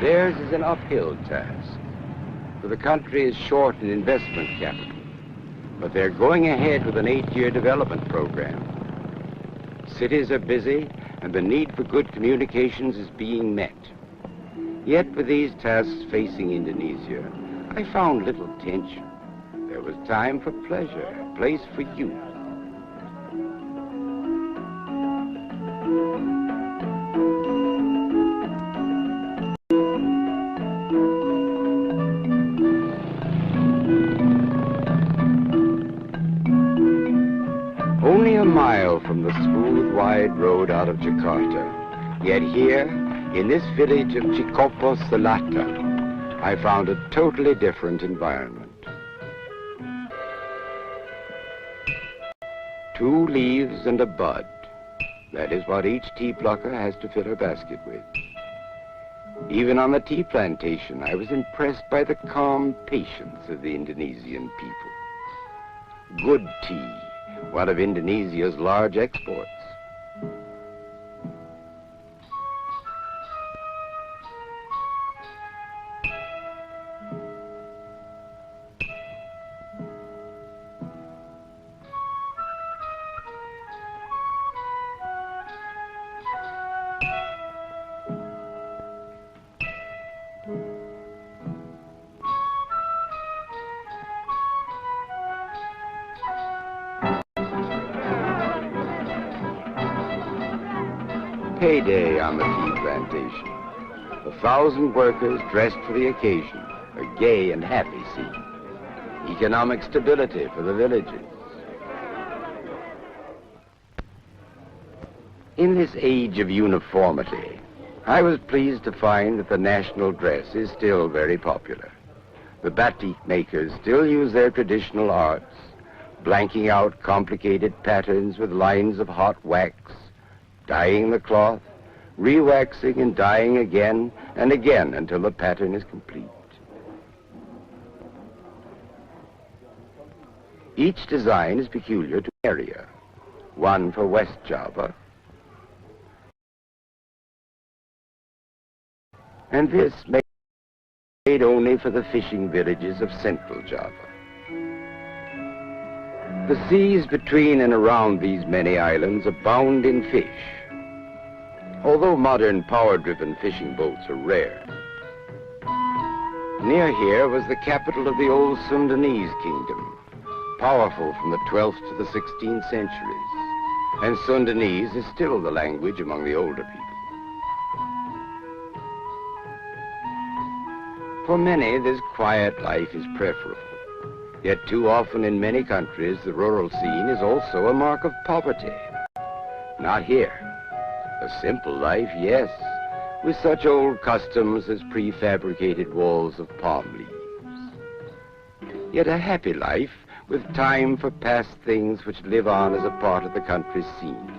Theirs is an uphill task, for the country is short in investment capital, but they're going ahead with an 8-year development program. Cities are busy, and the need for good communications is being met. Yet with these tasks facing Indonesia, I found little tension. There was time for pleasure, a place for youth. Only a mile from the smooth, wide road out of Jakarta, yet here, in this village of Cikopo Selatan, I found a totally different environment. 2 leaves and a bud. That is what each tea plucker has to fill her basket with. Even on the tea plantation, I was impressed by the calm patience of the Indonesian people. Good tea, one of Indonesia's large exports. Payday on the tea plantation. 1,000 workers dressed for the occasion, a gay and happy scene. Economic stability for the villages. In this age of uniformity, I was pleased to find that the national dress is still very popular. The batik makers still use their traditional arts, blanking out complicated patterns with lines of hot wax, dyeing the cloth, re-waxing and dyeing again and again until the pattern is complete. Each design is peculiar to an area. One for West Java, and this made only for the fishing villages of Central Java. The seas between and around these many islands abound in fish. Although modern power-driven fishing boats are rare, near here was the capital of the old Sundanese kingdom, powerful from the 12th to the 16th centuries, and Sundanese is still the language among the older people. For many, this quiet life is preferable. Yet too often in many countries, the rural scene is also a mark of poverty. Not here. A simple life, yes, with such old customs as prefabricated walls of palm leaves. Yet a happy life with time for past things which live on as a part of the country's scene.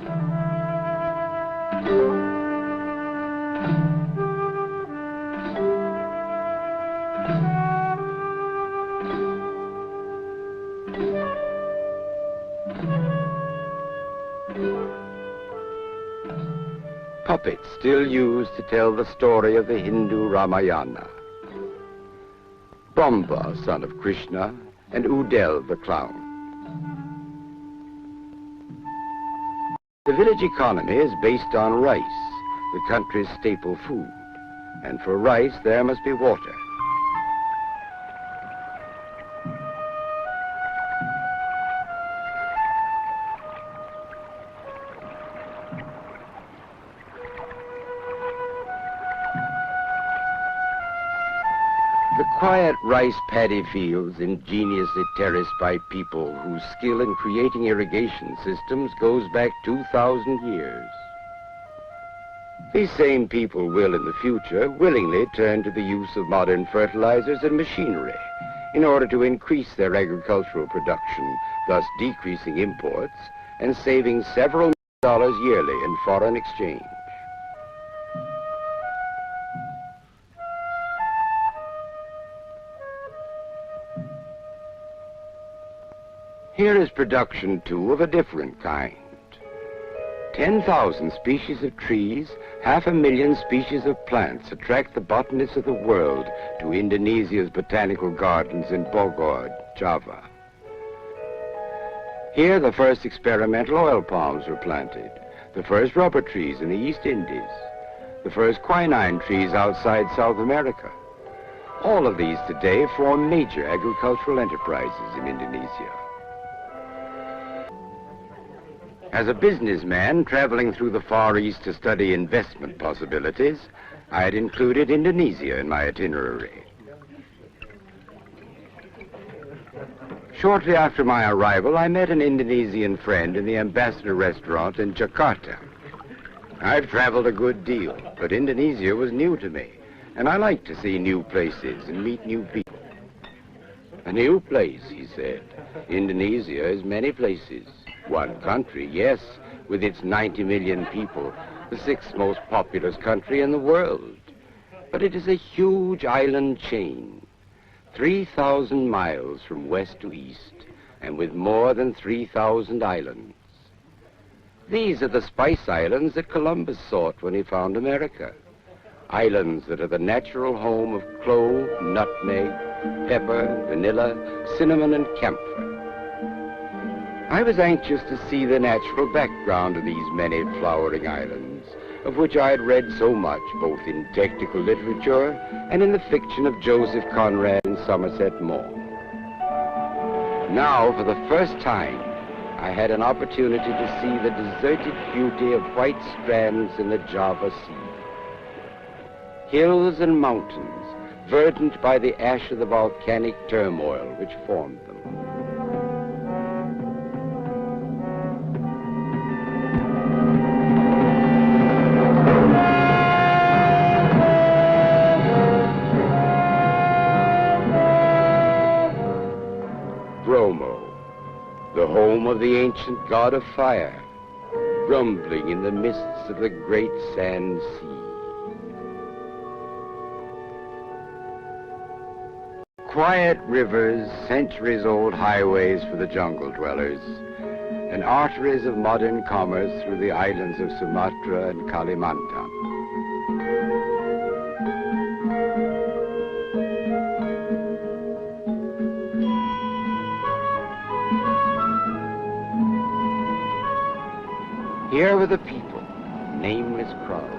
Puppets still used to tell the story of the Hindu Ramayana. Brahma, son of Krishna, and Udel the clown. The village economy is based on rice, the country's staple food. And for rice, there must be water. The quiet rice paddy fields ingeniously terraced by people whose skill in creating irrigation systems goes back 2,000 years. These same people will in the future willingly turn to the use of modern fertilizers and machinery in order to increase their agricultural production, thus decreasing imports and saving several million dollars yearly in foreign exchange. Here is production, too, of a different kind. 10,000 species of trees, 500,000 species of plants attract the botanists of the world to Indonesia's botanical gardens in Bogor, Java. Here, the first experimental oil palms were planted, the first rubber trees in the East Indies, the first quinine trees outside South America. All of these today form major agricultural enterprises in Indonesia. As a businessman traveling through the Far East to study investment possibilities, I had included Indonesia in my itinerary. Shortly after my arrival, I met an Indonesian friend in the Ambassador restaurant in Jakarta. I've traveled a good deal, but Indonesia was new to me, and I like to see new places and meet new people. A new place, he said. Indonesia is many places. One country, yes, with its 90 million people, the sixth most populous country in the world. But it is a huge island chain, 3,000 miles from west to east, and with more than 3,000 islands. These are the spice islands that Columbus sought when he found America. Islands that are the natural home of clove, nutmeg, pepper, vanilla, cinnamon, and camphor. I was anxious to see the natural background of these many flowering islands, of which I had read so much, both in technical literature and in the fiction of Joseph Conrad and Somerset Maugham. Now, for the first time, I had an opportunity to see the deserted beauty of white strands in the Java Sea. Hills and mountains, verdant by the ash of the volcanic turmoil which formed them. The home of the ancient god of fire, rumbling in the mists of the great sand sea. Quiet rivers, centuries-old highways for the jungle dwellers, and arteries of modern commerce through the islands of Sumatra and Kalimantan. Here were the people, nameless crowds.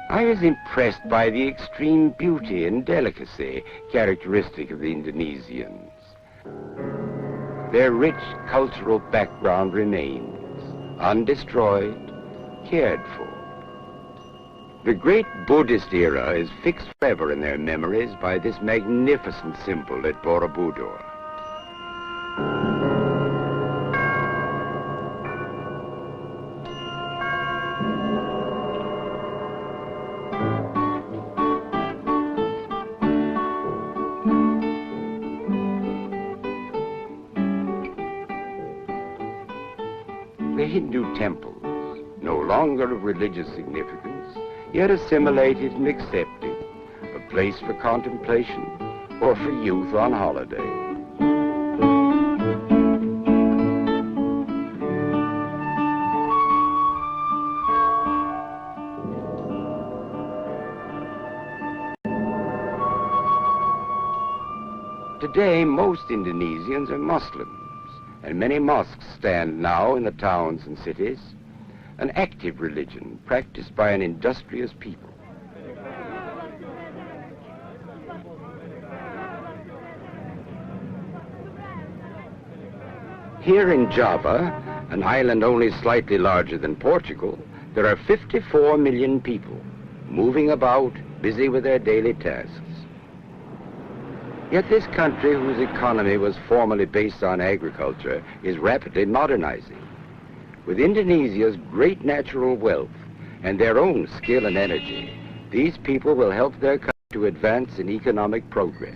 I was impressed by the extreme beauty and delicacy characteristic of the Indonesians. Their rich cultural background remains, undestroyed, cared for. The great Buddhist era is fixed forever in their memories by this magnificent symbol at Borobudur. The Hindu temples, no longer of religious significance, yet assimilated and accepted, a place for contemplation or for youth on holiday. Today, most Indonesians are Muslims, and many mosques stand now in the towns and cities, an active religion practiced by an industrious people. Here in Java, an island only slightly larger than Portugal, there are 54 million people, moving about, busy with their daily tasks. Yet this country, whose economy was formerly based on agriculture, is rapidly modernizing. With Indonesia's great natural wealth and their own skill and energy, these people will help their country to advance in economic progress.